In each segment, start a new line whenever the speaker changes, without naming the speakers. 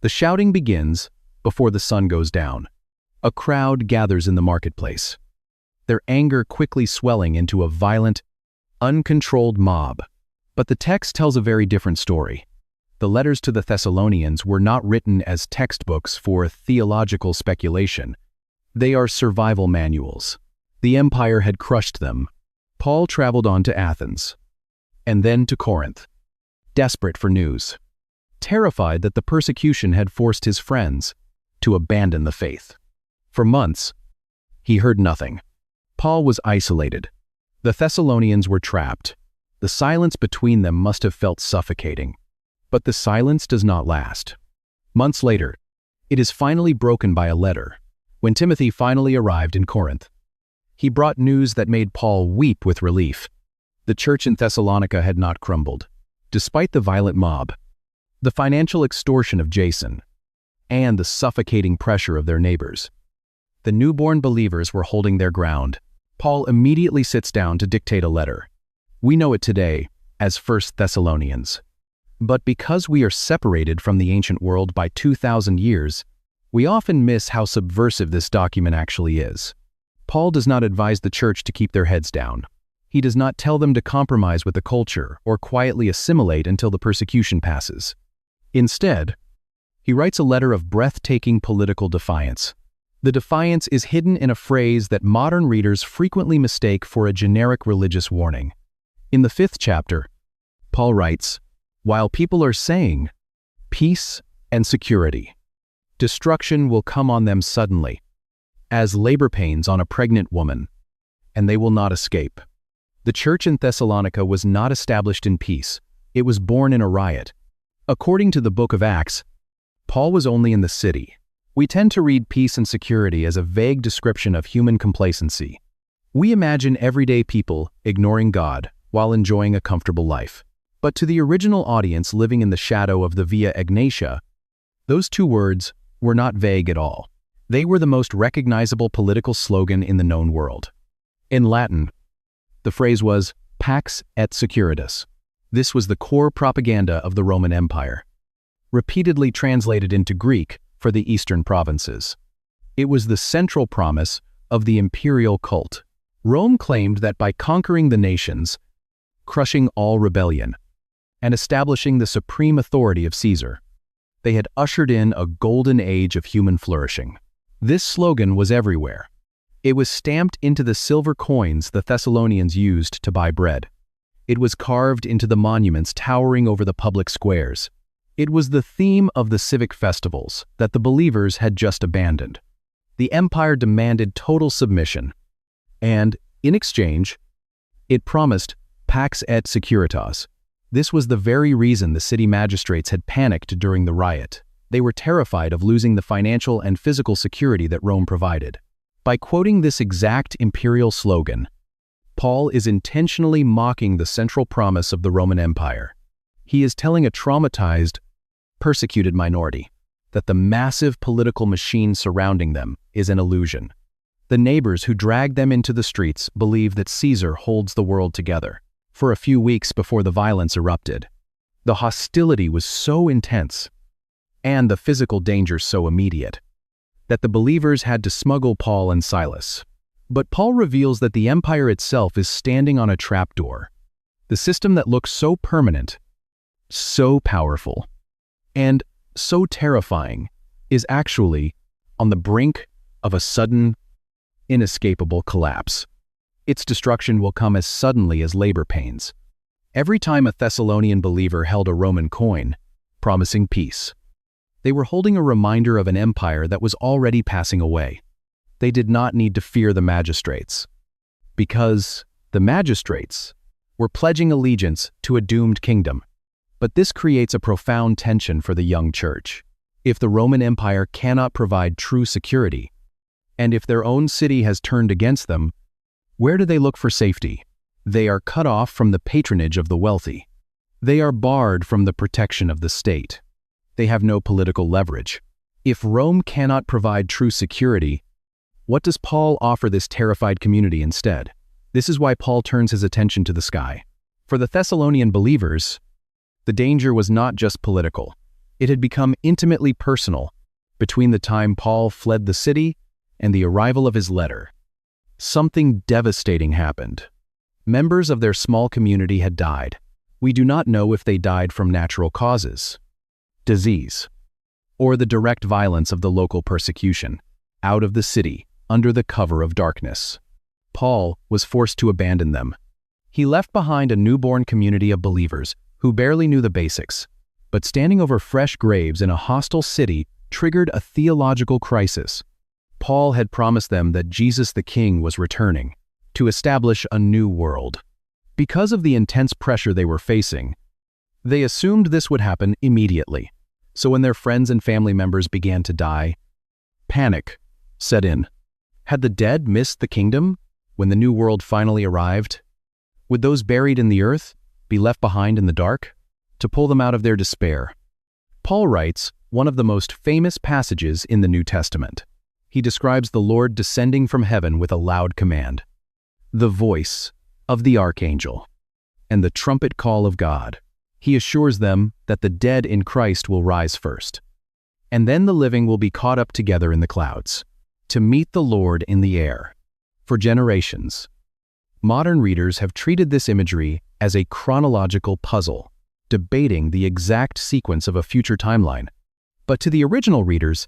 The shouting begins before the sun goes down. A crowd gathers in the marketplace, their anger quickly swelling into a violent, uncontrolled mob. But the text tells a very different story. The letters to the Thessalonians were not written as textbooks for theological speculation. They are survival manuals. The empire had crushed them. Paul traveled on to Athens, and then to Corinth, desperate for news, terrified that the persecution had forced his friends to abandon the faith. For months, he heard nothing. Paul was isolated. The Thessalonians were trapped. The silence between them must have felt suffocating. But the silence does not last. Months later, it is finally broken by a letter. When Timothy finally arrived in Corinth, he brought news that made Paul weep with relief. The church in Thessalonica had not crumbled, despite the violent mob, the financial extortion of Jason, and the suffocating pressure of their neighbors. The newborn believers were holding their ground. Paul immediately sits down to dictate a letter. We know it today as 1 Thessalonians. But because we are separated from the ancient world by 2,000 years, we often miss how subversive this document actually is. Paul does not advise the church to keep their heads down. He does not tell them to compromise with the culture or quietly assimilate until the persecution passes. Instead, he writes a letter of breathtaking political defiance. The defiance is hidden in a phrase that modern readers frequently mistake for a generic religious warning. In the 5th chapter, Paul writes, "While people are saying peace and security, destruction will come on them suddenly, as labor pains on a pregnant woman, and they will not escape." The church in Thessalonica was not established in peace. It was born in a riot. According to the book of Acts, Paul was only in the city. We tend to read peace and security as a vague description of human complacency. We imagine everyday people ignoring God while enjoying a comfortable life. But to the original audience living in the shadow of the Via Egnatia, those two words were not vague at all. They were the most recognizable political slogan in the known world. In Latin, the phrase was Pax et Securitas. This was the core propaganda of the Roman Empire, repeatedly translated into Greek for the eastern provinces. It was the central promise of the imperial cult. Rome claimed that by conquering the nations, crushing all rebellion, and establishing the supreme authority of Caesar, they had ushered in a golden age of human flourishing. This slogan was everywhere. It was stamped into the silver coins the Thessalonians used to buy bread. It was carved into the monuments towering over the public squares. It was the theme of the civic festivals that the believers had just abandoned. The empire demanded total submission, and, in exchange, it promised Pax et Securitas. This was the very reason the city magistrates had panicked during the riot. They were terrified of losing the financial and physical security that Rome provided. By quoting this exact imperial slogan, Paul is intentionally mocking the central promise of the Roman Empire. He is telling a traumatized, persecuted minority that the massive political machine surrounding them is an illusion. The neighbors who dragged them into the streets believe that Caesar holds the world together. For a few weeks before the violence erupted, the hostility was so intense, and the physical danger so immediate, that the believers had to smuggle Paul and Silas. But Paul reveals that the empire itself is standing on a trapdoor. The system that looks so permanent, so powerful, and so terrifying is actually on the brink of a sudden, inescapable collapse. Its destruction will come as suddenly as labor pains. Every time a Thessalonian believer held a Roman coin, promising peace, they were holding a reminder of an empire that was already passing away. They did not need to fear the magistrates, because the magistrates were pledging allegiance to a doomed kingdom. But this creates a profound tension for the young church. If the Roman Empire cannot provide true security, and if their own city has turned against them, where do they look for safety? They are cut off from the patronage of the wealthy. They are barred from the protection of the state. They have no political leverage. If Rome cannot provide true security, what does Paul offer this terrified community instead? This is why Paul turns his attention to the sky. For the Thessalonian believers, the danger was not just political. It had become intimately personal between the time Paul fled the city and the arrival of his letter. Something devastating happened. Members of their small community had died. We do not know if they died from natural causes, disease, or the direct violence of the local persecution, out of the city, under the cover of darkness. Paul was forced to abandon them. He left behind a newborn community of believers who barely knew the basics, but standing over fresh graves in a hostile city triggered a theological crisis. Paul had promised them that Jesus the King was returning to establish a new world. Because of the intense pressure they were facing, they assumed this would happen immediately. So when their friends and family members began to die, panic set in. Had the dead missed the kingdom when the new world finally arrived? Would those buried in the earth be left behind in the dark to pull them out of their despair? Paul writes one of the most famous passages in the New Testament. He describes the Lord descending from heaven with a loud command, the voice of the archangel, and the trumpet call of God. He assures them that the dead in Christ will rise first, and then the living will be caught up together in the clouds to meet the Lord in the air. For generations, modern readers have treated this imagery as a chronological puzzle, debating the exact sequence of a future timeline. But to the original readers,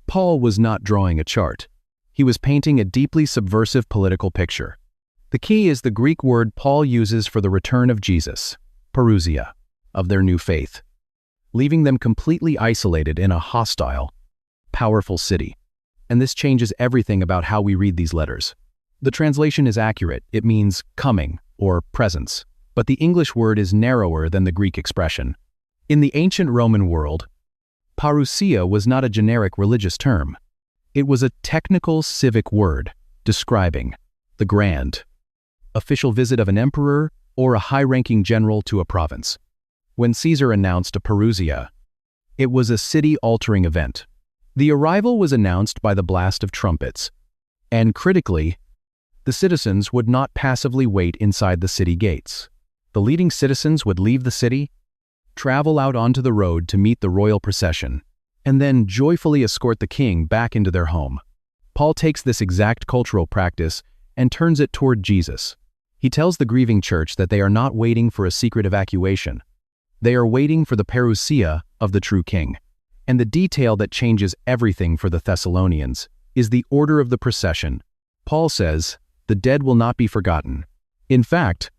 Paul was not drawing a chart. He was painting a deeply subversive political picture. The key is the Greek word Paul uses for the return of Jesus, parousia, of their new faith, leaving them completely isolated in a hostile, powerful city. And this changes everything about how we read these letters. The translation is accurate. It means coming or presence, but the English word is narrower than the Greek expression. In the ancient Roman world, parousia was not a generic religious term. It was a technical civic word describing the grand, official visit of an emperor or a high-ranking general to a province. When Caesar announced a parousia, it was a city-altering event. The arrival was announced by the blast of trumpets, and critically, the citizens would not passively wait inside the city gates. The leading citizens would leave the city, travel out onto the road to meet the royal procession, and then joyfully escort the king back into their home. Paul takes this exact cultural practice and turns it toward Jesus. He tells the grieving church that they are not waiting for a secret evacuation. They are waiting for the parousia of the true king. And the detail that changes everything for the Thessalonians is the order of the procession. Paul says, the dead will not be forgotten. In fact,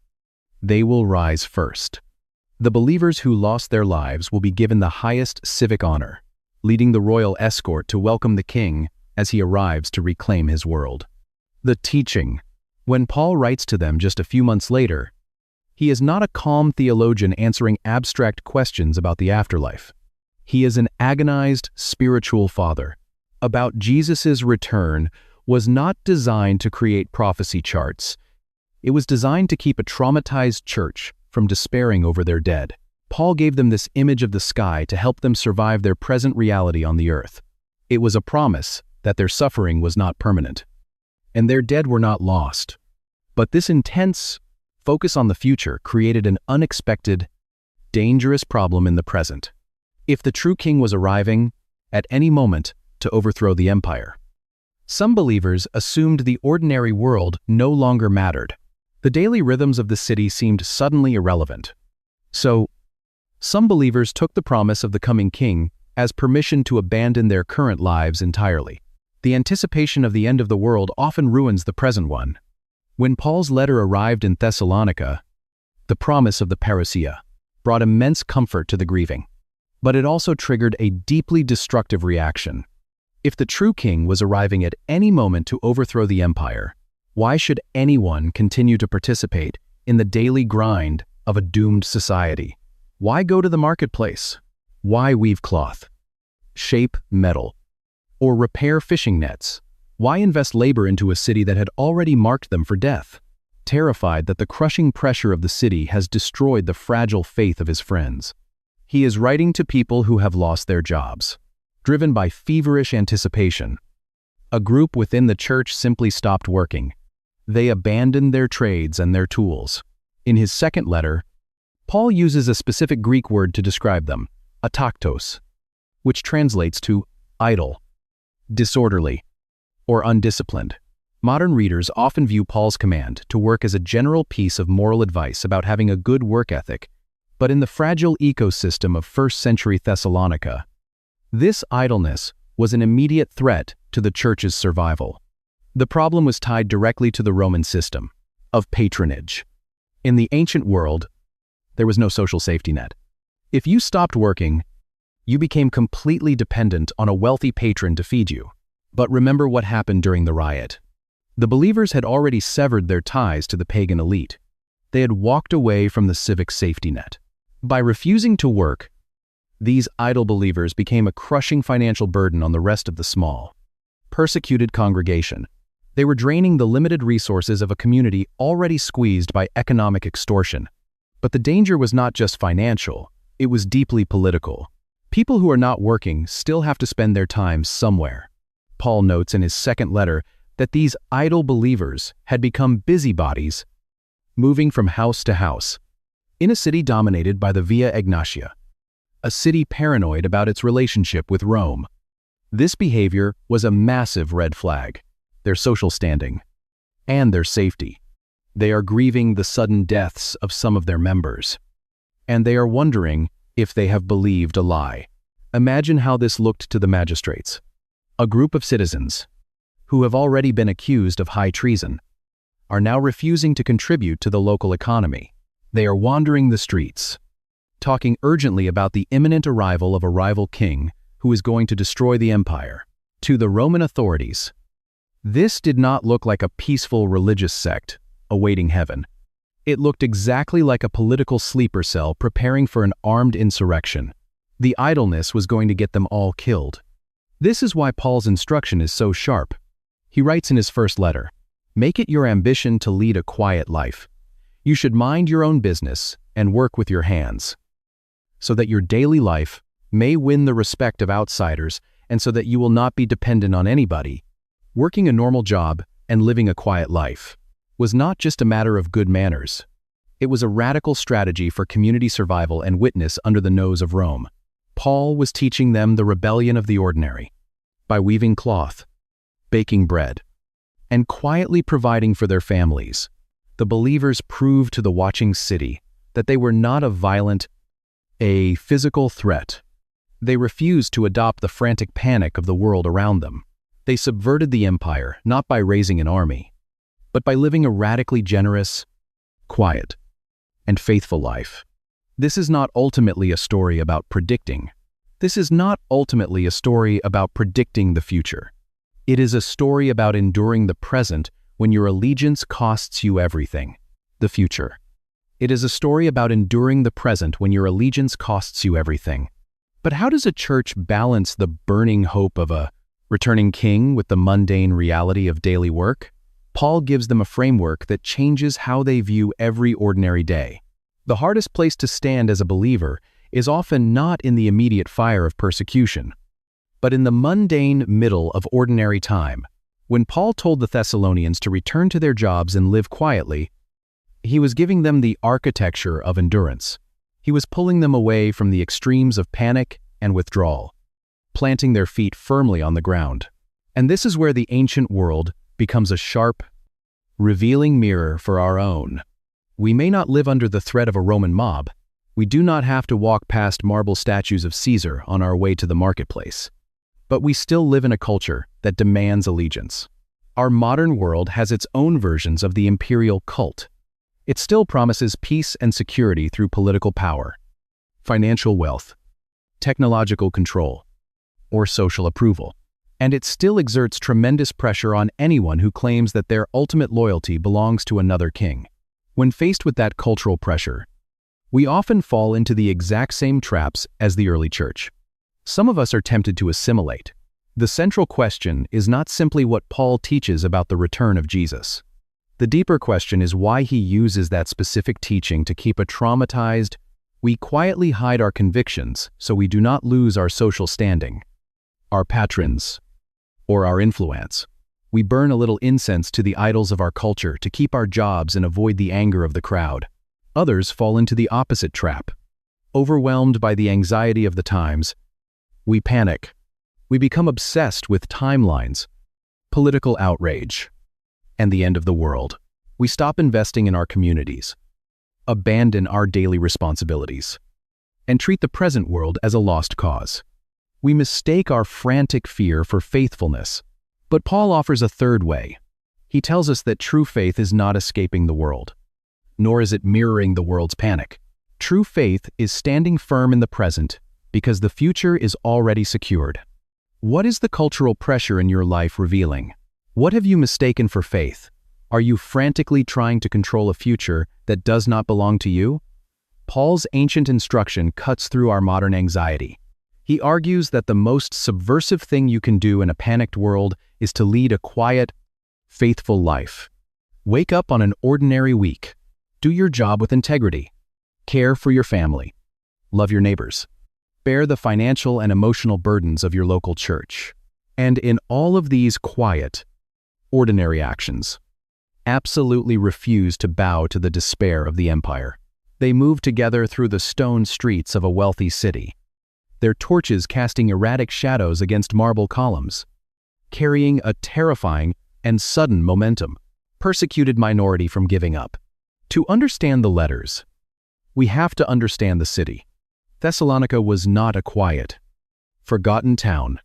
they will rise first. The believers who lost their lives will be given the highest civic honor, leading the royal escort to welcome the king as he arrives to reclaim his world. The teaching. When Paul writes to them just a few months later, he is not a calm theologian answering abstract questions about the afterlife. He is an agonized spiritual father. About Jesus' return was not designed to create prophecy charts. It was designed to keep a traumatized church from despairing over their dead. Paul gave them this image of the sky to help them survive their present reality on the earth. It was a promise that their suffering was not permanent, and their dead were not lost. But this intense focus on the future created an unexpected, dangerous problem in the present. If the true king was arriving at any moment to overthrow the empire, some believers assumed the ordinary world no longer mattered. The daily rhythms of the city seemed suddenly irrelevant. So, some believers took the promise of the coming king as permission to abandon their current lives entirely. The anticipation of the end of the world often ruins the present one. When Paul's letter arrived in Thessalonica, the promise of the parousia brought immense comfort to the grieving. But it also triggered a deeply destructive reaction. If the true king was arriving at any moment to overthrow the empire, why should anyone continue to participate in the daily grind of a doomed society? Why go to the marketplace? Why weave cloth, shape metal, or repair fishing nets? Why invest labor into a city that had already marked them for death? Terrified that the crushing pressure of the city has destroyed the fragile faith of his friends, he is writing to people who have lost their jobs, driven by feverish anticipation. A group within the church simply stopped working. They abandoned their trades and their tools. In his second letter, Paul uses a specific Greek word to describe them, ataktos. which translates to idle, disorderly, or undisciplined. Modern readers often view Paul's command to work as a general piece of moral advice about having a good work ethic, but in the fragile ecosystem of first-century Thessalonica, this idleness was an immediate threat to the church's survival. The problem was tied directly to the Roman system of patronage. In the ancient world, there was no social safety net. If you stopped working, you became completely dependent on a wealthy patron to feed you. But remember what happened during the riot. The believers had already severed their ties to the pagan elite. They had walked away from the civic safety net. By refusing to work, these idle believers became a crushing financial burden on the rest of the small, persecuted congregation. They were draining the limited resources of a community already squeezed by economic extortion. But the danger was not just financial, it was deeply political. People who are not working still have to spend their time somewhere. Paul notes in his second letter that these idle believers had become busybodies, moving from house to house, in a city dominated by the Via Egnatia, a city paranoid about its relationship with Rome. This behavior was a massive red flag, their social standing, and their safety. They are grieving the sudden deaths of some of their members, and they are wondering if they have believed a lie. Imagine how this looked to the magistrates. A group of citizens, who have already been accused of high treason, are now refusing to contribute to the local economy. They are wandering the streets, talking urgently about the imminent arrival of a rival king who is going to destroy the empire. To the Roman authorities, this did not look like a peaceful religious sect awaiting heaven. It looked exactly like a political sleeper cell preparing for an armed insurrection. The idleness was going to get them all killed. This is why Paul's instruction is so sharp. He writes in his first letter, "Make it your ambition to lead a quiet life. You should mind your own business and work with your hands, so that your daily life may win the respect of outsiders and so that you will not be dependent on anybody." Working a normal job and living a quiet life was not just a matter of good manners. It was a radical strategy for community survival and witness under the nose of Rome. Paul was teaching them the rebellion of the ordinary. By weaving cloth, baking bread, and quietly providing for their families, the believers proved to the watching city that they were not a physical threat. They refused to adopt the frantic panic of the world around them. They subverted the empire not by raising an army, but by living a radically generous, quiet, and faithful life. This is not ultimately a story about predicting. This is not ultimately a story about predicting the future. It is a story about enduring the present when your allegiance costs you everything, the future. It is a story about enduring the present when your allegiance costs you everything. But how does a church balance the burning hope of a returning king with the mundane reality of daily work? Paul gives them a framework that changes how they view every ordinary day. The hardest place to stand as a believer is often not in the immediate fire of persecution, but in the mundane middle of ordinary time. When Paul told the Thessalonians to return to their jobs and live quietly, he was giving them the architecture of endurance. He was pulling them away from the extremes of panic and withdrawal, planting their feet firmly on the ground. And this is where the ancient world becomes a sharp, revealing mirror for our own. We may not live under the threat of a Roman mob. We do not have to walk past marble statues of Caesar on our way to the marketplace. But we still live in a culture that demands allegiance. Our modern world has its own versions of the imperial cult. It still promises peace and security through political power, financial wealth, technological control, or social approval. And it still exerts tremendous pressure on anyone who claims that their ultimate loyalty belongs to another king. When faced with that cultural pressure, we often fall into the exact same traps as the early church. Some of us are tempted to assimilate. The central question is not simply what Paul teaches about the return of Jesus. The deeper question is why he uses that specific teaching to keep a traumatized. We quietly hide our convictions so we do not lose our social standing, our patrons, or our influence. We burn a little incense to the idols of our culture to keep our jobs and avoid the anger of the crowd. Others fall into the opposite trap. Overwhelmed by the anxiety of the times, We panic. We become obsessed with timelines, political outrage, and the end of the world. We stop investing in our communities, abandon our daily responsibilities, and treat the present world as a lost cause. We mistake our frantic fear for faithfulness. But Paul offers a third way. He tells us that true faith is not escaping the world, nor is it mirroring the world's panic. True faith is standing firm in the present because the future is already secured. What is the cultural pressure in your life revealing? What have you mistaken for faith? Are you frantically trying to control a future that does not belong to you? Paul's ancient instruction cuts through our modern anxiety. He argues that the most subversive thing you can do in a panicked world is to lead a quiet, faithful life. Wake up on an ordinary week. Do your job with integrity. Care for your family. Love your neighbors. Bear the financial and emotional burdens of your local church. And in all of these quiet, ordinary actions, absolutely refuse to bow to the despair of the empire. They move together through the stone streets of a wealthy city, their torches casting erratic shadows against marble columns, carrying a terrifying and sudden momentum, persecuted minority from giving up. To understand the letters, we have to understand the city. Thessalonica was not a quiet, forgotten town.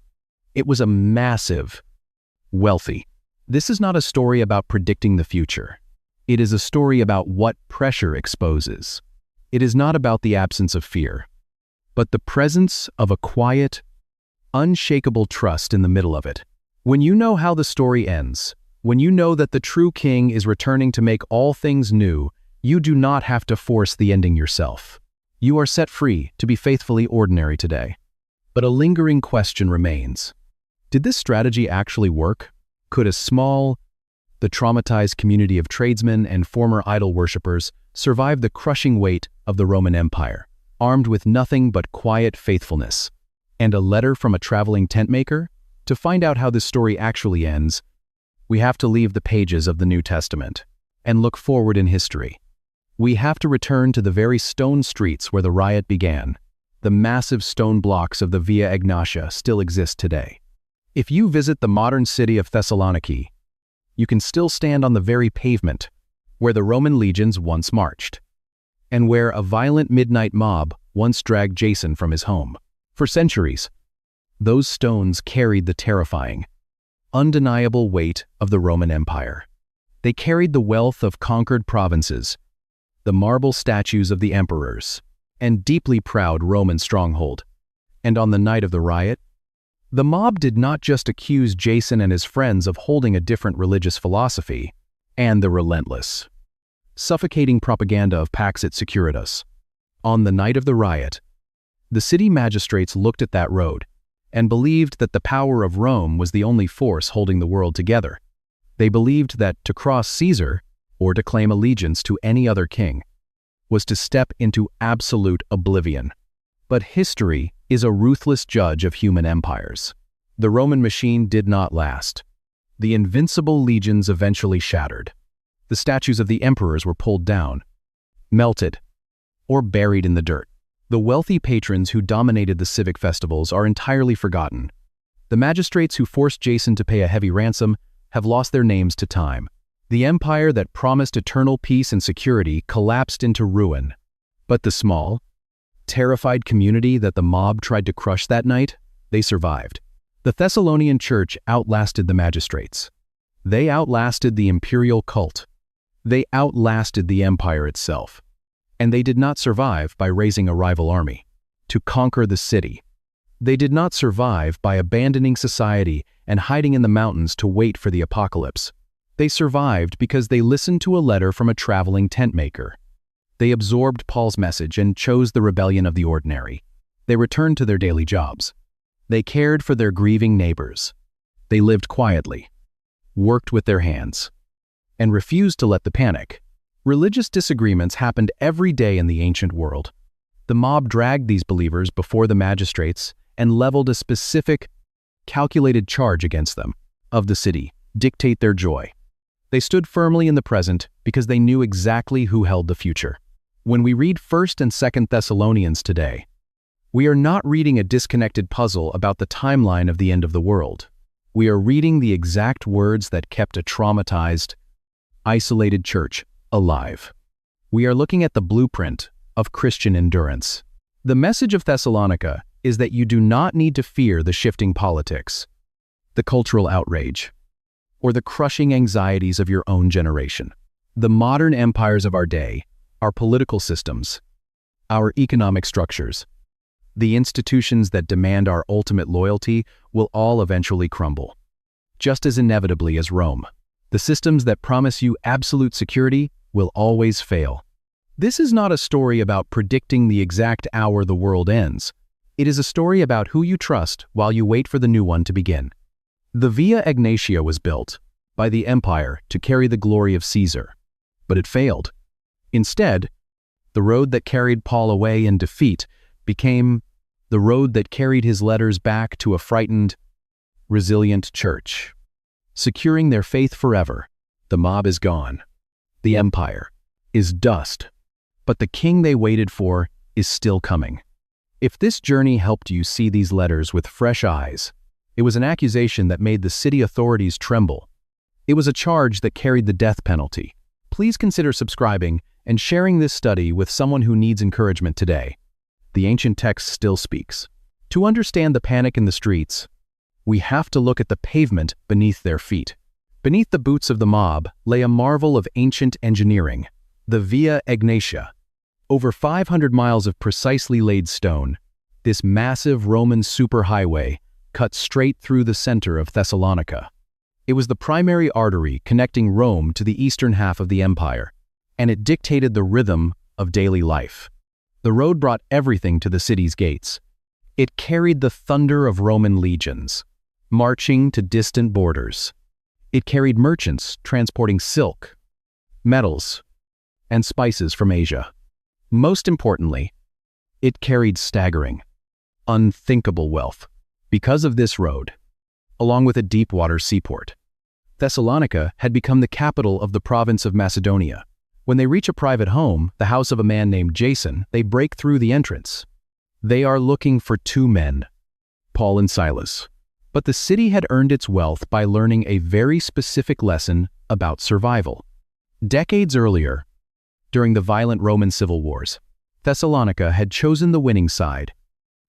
It was a massive, wealthy. This is not a story about predicting the future. It is a story about what pressure exposes. It is not about the absence of fear, but the presence of a quiet, unshakable trust in the middle of it. When you know how the story ends, when you know that the true king is returning to make all things new, you do not have to force the ending yourself. You are set free to be faithfully ordinary today. But a lingering question remains. Did this strategy actually work? Could a small, the traumatized community of tradesmen and former idol worshippers survive the crushing weight of the Roman Empire, armed with nothing but quiet faithfulness and a letter from a traveling tent maker? To find out how this story actually ends, we have to leave the pages of the New Testament and look forward in history. We have to return to the very stone streets where the riot began. The massive stone blocks of the Via Egnatia still exist today. If you visit the modern city of Thessaloniki, you can still stand on the very pavement where the Roman legions once marched, and where a violent midnight mob once dragged Jason from his home. For centuries, those stones carried the terrifying, undeniable weight of the Roman Empire. They carried the wealth of conquered provinces, the marble statues of the emperors, and deeply proud Roman stronghold. And on the night of the riot, the mob did not just accuse Jason and his friends of holding a different religious philosophy, and the relentless, suffocating propaganda of Pax et Securitas. On the night of the riot, the city magistrates looked at that road and believed that the power of Rome was the only force holding the world together. They believed that to cross Caesar, or to claim allegiance to any other king, was to step into absolute oblivion. But history is a ruthless judge of human empires. The Roman machine did not last. The invincible legions eventually shattered. The statues of the emperors were pulled down, melted, or buried in the dirt. The wealthy patrons who dominated the civic festivals are entirely forgotten. The magistrates who forced Jason to pay a heavy ransom have lost their names to time. The empire that promised eternal peace and security collapsed into ruin. But the small, terrified community that the mob tried to crush that night, they survived. The Thessalonian church outlasted the magistrates. They outlasted the imperial cult. They outlasted the empire itself. And they did not survive by raising a rival army to conquer the city. They did not survive by abandoning society and hiding in the mountains to wait for the apocalypse. They survived because they listened to a letter from a traveling tent maker. They absorbed Paul's message and chose the rebellion of the ordinary. They returned to their daily jobs. They cared for their grieving neighbors. They lived quietly, worked with their hands, and refused to let the panic. Religious disagreements happened every day in the ancient world. The mob dragged these believers before the magistrates and leveled a specific, calculated charge against them. Of the city, dictate their joy. They stood firmly in the present because they knew exactly who held the future. When we read 1st and 2nd Thessalonians today, We are not reading a disconnected puzzle about the timeline of the end of the world. We are reading the exact words that kept a traumatized, isolated church alive. We are looking at the blueprint of Christian endurance. The message of Thessalonica is that you do not need to fear the shifting politics, the cultural outrage, or the crushing anxieties of your own generation. The modern empires of our day, our political systems, our economic structures, the institutions that demand our ultimate loyalty will all eventually crumble, just as inevitably as Rome. The systems that promise you absolute security will always fail. This is not a story about predicting the exact hour the world ends. It is a story about who you trust while you wait for the new one to begin. The Via Egnatia was built by the empire to carry the glory of Caesar, but it failed. Instead, the road that carried Paul away in defeat became the road that carried his letters back to a frightened, resilient church. Securing their faith forever, the mob is gone. The empire is dust, but the king they waited for is still coming. If this journey helped you see these letters with fresh eyes, it was an accusation that made the city authorities tremble. It was a charge that carried the death penalty. Please consider subscribing and sharing this study with someone who needs encouragement today. The ancient text still speaks. To understand the panic in the streets, we have to look at the pavement beneath their feet. Beneath the boots of the mob lay a marvel of ancient engineering, the Via Egnatia. Over 500 miles of precisely laid stone, this massive Roman superhighway cut straight through the center of Thessalonica. It was the primary artery connecting Rome to the eastern half of the empire, and it dictated the rhythm of daily life. The road brought everything to the city's gates. It carried the thunder of Roman legions, marching to distant borders. It carried merchants transporting silk, metals, and spices from Asia. Most importantly, it carried staggering, unthinkable wealth. Because of this road, along with a deep-water seaport, Thessalonica had become the capital of the province of Macedonia. When they reach a private home, the house of a man named Jason, they break through the entrance. They are looking for two men, Paul and Silas. But the city had earned its wealth by learning a very specific lesson about survival. Decades earlier, during the violent Roman civil wars, Thessalonica had chosen the winning side,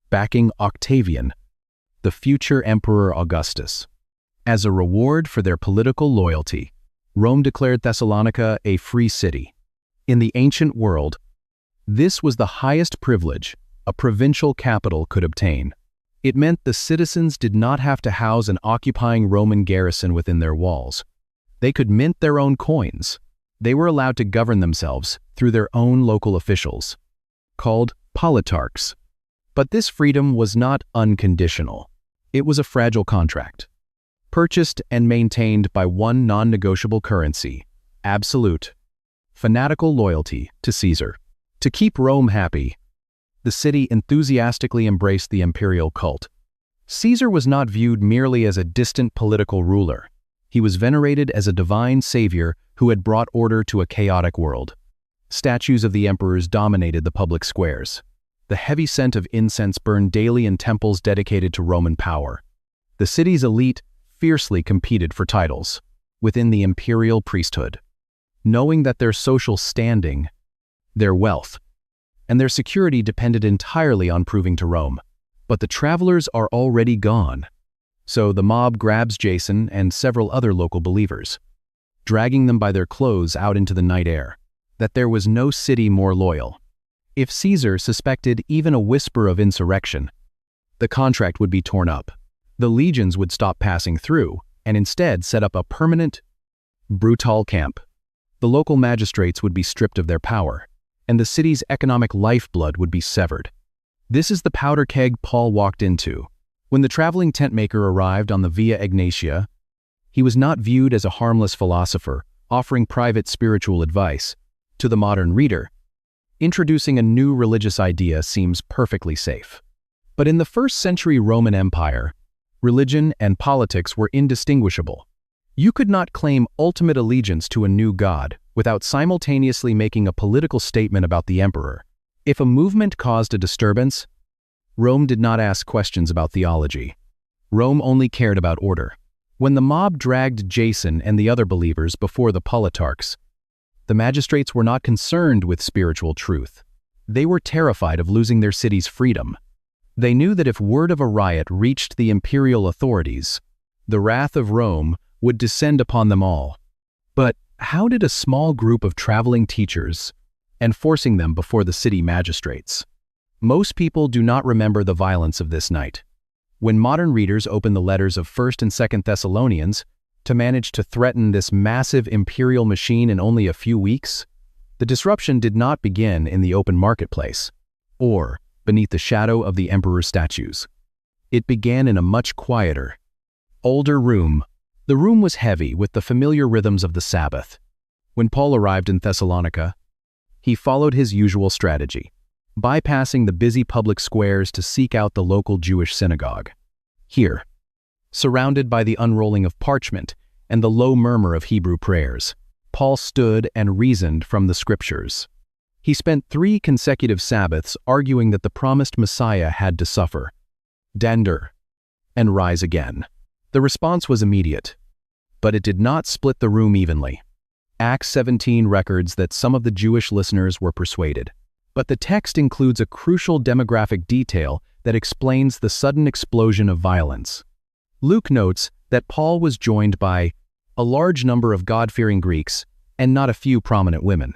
backing Octavian, the future Emperor Augustus. As a reward for their political loyalty, Rome declared Thessalonica a free city. In the ancient world, this was the highest privilege a provincial capital could obtain. It meant the citizens did not have to house an occupying Roman garrison within their walls. They could mint their own coins. They were allowed to govern themselves through their own local officials, called politarchs. But this freedom was not unconditional. It was a fragile contract, purchased and maintained by one non-negotiable currency: absolute, fanatical loyalty to Caesar. To keep Rome happy, the city enthusiastically embraced the imperial cult. Caesar was not viewed merely as a distant political ruler. He was venerated as a divine savior who had brought order to a chaotic world. Statues of the emperors dominated the public squares. The heavy scent of incense burned daily in temples dedicated to Roman power. The city's elite fiercely competed for titles within the imperial priesthood, knowing that their social standing, their wealth, and their security depended entirely on proving to Rome. But the travelers are already gone. So the mob grabs Jason and several other local believers, dragging them by their clothes out into the night air. That there was no city more loyal. If Caesar suspected even a whisper of insurrection, the contract would be torn up. The legions would stop passing through and instead set up a permanent, brutal camp. The local magistrates would be stripped of their power, and the city's economic lifeblood would be severed. This is the powder keg Paul walked into. When the traveling tent maker arrived on the Via Egnatia, he was not viewed as a harmless philosopher offering private spiritual advice. To the modern reader, introducing a new religious idea seems perfectly safe. But in the first century Roman Empire, religion and politics were indistinguishable. You could not claim ultimate allegiance to a new god without simultaneously making a political statement about the emperor. If a movement caused a disturbance, Rome did not ask questions about theology. Rome only cared about order. When the mob dragged Jason and the other believers before the politarchs, the magistrates were not concerned with spiritual truth. They were terrified of losing their city's freedom. They knew that if word of a riot reached the imperial authorities, the wrath of Rome would descend upon them all. But how did a small group of traveling teachers enforcing them before the city magistrates? Most people do not remember the violence of this night. When modern readers open the letters of 1st and 2nd Thessalonians to manage to threaten this massive imperial machine in only a few weeks, the disruption did not begin in the open marketplace or beneath the shadow of the emperor's statues. It began in a much quieter, older room. The room was heavy with the familiar rhythms of the Sabbath. When Paul arrived in Thessalonica, he followed his usual strategy, bypassing the busy public squares to seek out the local Jewish synagogue. Here, surrounded by the unrolling of parchment and the low murmur of Hebrew prayers, Paul stood and reasoned from the scriptures. He spent 3 consecutive Sabbaths arguing that the promised Messiah had to suffer, endure, and rise again. The response was immediate, but it did not split the room evenly. Acts 17 records that some of the Jewish listeners were persuaded. But the text includes a crucial demographic detail that explains the sudden explosion of violence. Luke notes that Paul was joined by a large number of God-fearing Greeks and not a few prominent women.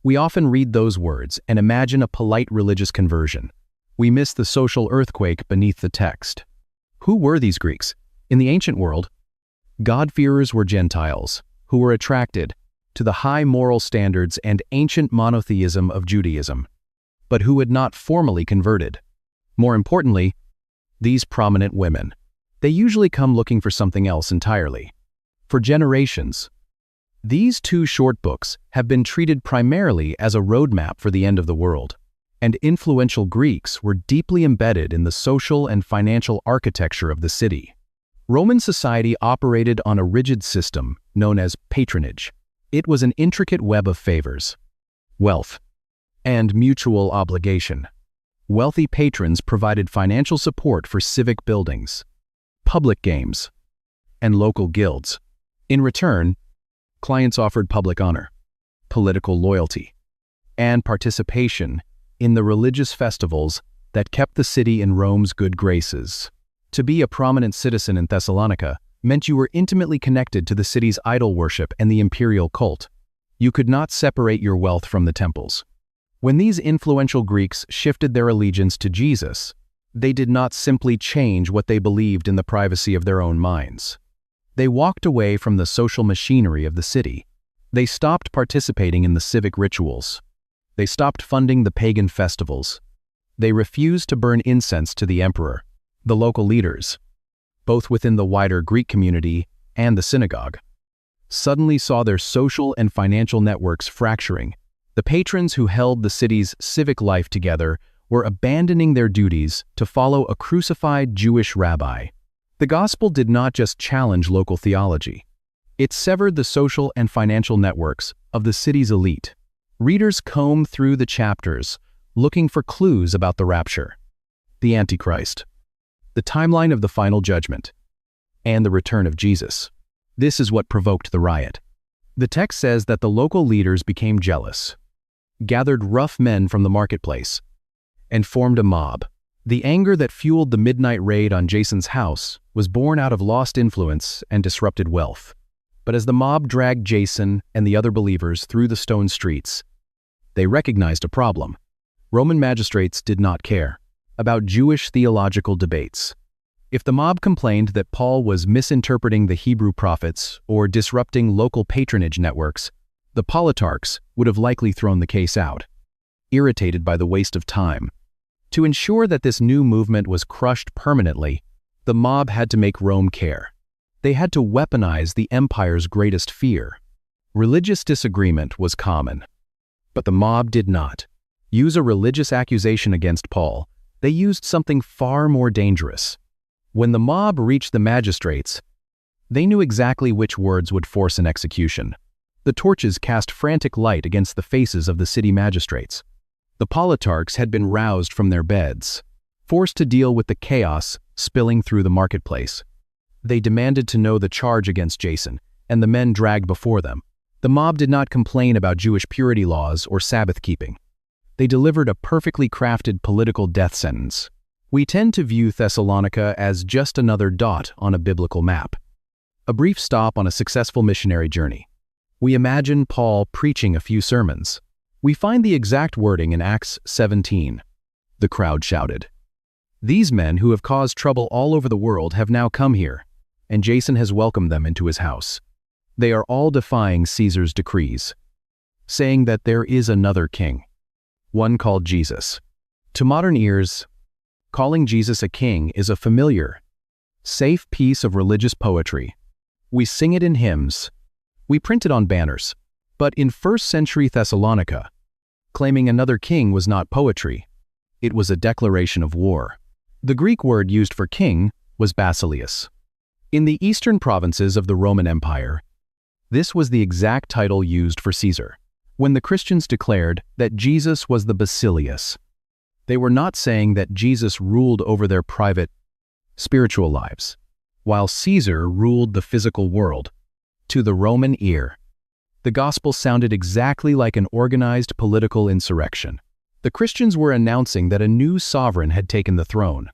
We often read those words and imagine a polite religious conversion. We miss the social earthquake beneath the text. Who were these Greeks? In the ancient world, God-fearers were Gentiles who were attracted to the high moral standards and ancient monotheism of Judaism, but who had not formally converted. More importantly, these prominent women. They usually come looking for something else entirely. For generations, these 2 short books have been treated primarily as a roadmap for the end of the world, and influential Greeks were deeply embedded in the social and financial architecture of the city. Roman society operated on a rigid system known as patronage. It was an intricate web of favors, wealth, and mutual obligation. Wealthy patrons provided financial support for civic buildings, public games, and local guilds. In return, clients offered public honor, political loyalty, and participation in the religious festivals that kept the city in Rome's good graces. To be a prominent citizen in Thessalonica meant you were intimately connected to the city's idol worship and the imperial cult. You could not separate your wealth from the temples. When these influential Greeks shifted their allegiance to Jesus, they did not simply change what they believed in the privacy of their own minds. They walked away from the social machinery of the city. They stopped participating in the civic rituals. They stopped funding the pagan festivals. They refused to burn incense to the emperor, the local leaders, both within the wider Greek community and the synagogue, suddenly saw their social and financial networks fracturing. The patrons who held the city's civic life together were abandoning their duties to follow a crucified Jewish rabbi. The gospel did not just challenge local theology. It severed the social and financial networks of the city's elite. Readers comb through the chapters, looking for clues about the rapture, the Antichrist, the timeline of the final judgment, and the return of Jesus. This is what provoked the riot. The text says that the local leaders became jealous, gathered rough men from the marketplace, and formed a mob. The anger that fueled the midnight raid on Jason's house was born out of lost influence and disrupted wealth. But as the mob dragged Jason and the other believers through the stone streets, they recognized a problem. Roman magistrates did not care about Jewish theological debates. If the mob complained that Paul was misinterpreting the Hebrew prophets or disrupting local patronage networks, the politarchs would have likely thrown the case out, irritated by the waste of time. To ensure that this new movement was crushed permanently, the mob had to make Rome care. They had to weaponize the empire's greatest fear. Religious disagreement was common, but the mob did not use a religious accusation against Paul. They used something far more dangerous. When the mob reached the magistrates, they knew exactly which words would force an execution. The torches cast frantic light against the faces of the city magistrates. The politarchs had been roused from their beds. forced to deal with the chaos spilling through the marketplace. They demanded to know the charge against Jason, and the men dragged before them. The mob did not complain about Jewish purity laws or Sabbath keeping. They delivered a perfectly crafted political death sentence. We tend to view Thessalonica as just another dot on a biblical map, a brief stop on a successful missionary journey. We imagine Paul preaching a few sermons. We find the exact wording in Acts 17. The crowd shouted. These men who have caused trouble all over the world have now come here, and Jason has welcomed them into his house. They are all defying Caesar's decrees, saying that there is another king, one called Jesus. To modern ears, calling Jesus a king is a familiar, safe piece of religious poetry. We sing it in hymns. We print it on banners. But in first-century Thessalonica, claiming another king was not poetry. It was a declaration of war. The Greek word used for king was basileus. In the eastern provinces of the Roman Empire, this was the exact title used for Caesar. When the Christians declared that Jesus was the basileus, they were not saying that Jesus ruled over their private, spiritual lives, while Caesar ruled the physical world. To the Roman ear, the gospel sounded exactly like an organized political insurrection. The Christians were announcing that a new sovereign had taken the throne,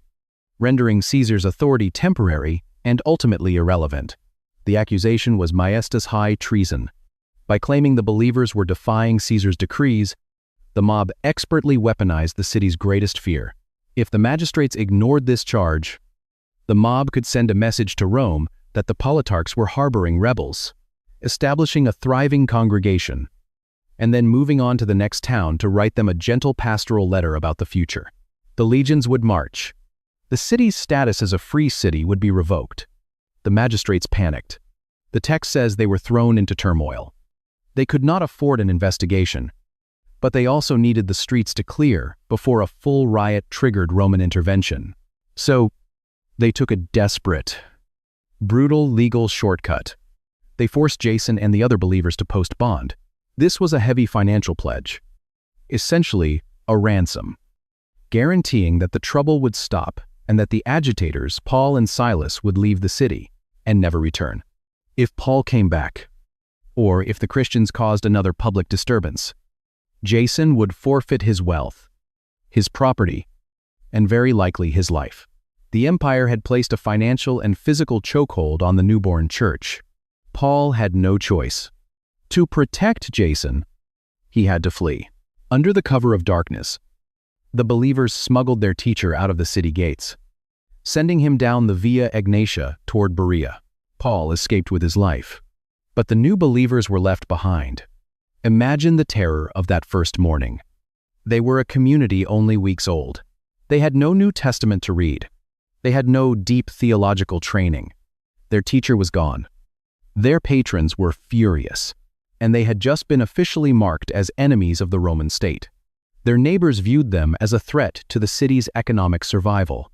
rendering Caesar's authority temporary and ultimately irrelevant. The accusation was maestas high treason. By claiming the believers were defying Caesar's decrees, the mob expertly weaponized the city's greatest fear. If the magistrates ignored this charge, the mob could send a message to Rome that the politarchs were harboring rebels, establishing a thriving congregation, and then moving on to the next town to write them a gentle pastoral letter about the future. The legions would march. The city's status as a free city would be revoked. The magistrates panicked. The text says they were thrown into turmoil. They could not afford an investigation, but they also needed the streets to clear before a full riot triggered Roman intervention. So, they took a desperate, brutal legal shortcut. They forced Jason and the other believers to post bond. This was a heavy financial pledge, essentially a ransom, guaranteeing that the trouble would stop and that the agitators, Paul and Silas, would leave the city and never return. If Paul came back, or if the Christians caused another public disturbance, Jason would forfeit his wealth, his property, and very likely his life. The empire had placed a financial and physical chokehold on the newborn church. Paul had no choice. To protect Jason, he had to flee. Under the cover of darkness, the believers smuggled their teacher out of the city gates, sending him down the Via Egnatia toward Berea. Paul escaped with his life, but the new believers were left behind. Imagine the terror of that first morning. They were a community only weeks old. They had no New Testament to read. They had no deep theological training. Their teacher was gone. Their patrons were furious, and they had just been officially marked as enemies of the Roman state. Their neighbors viewed them as a threat to the city's economic survival.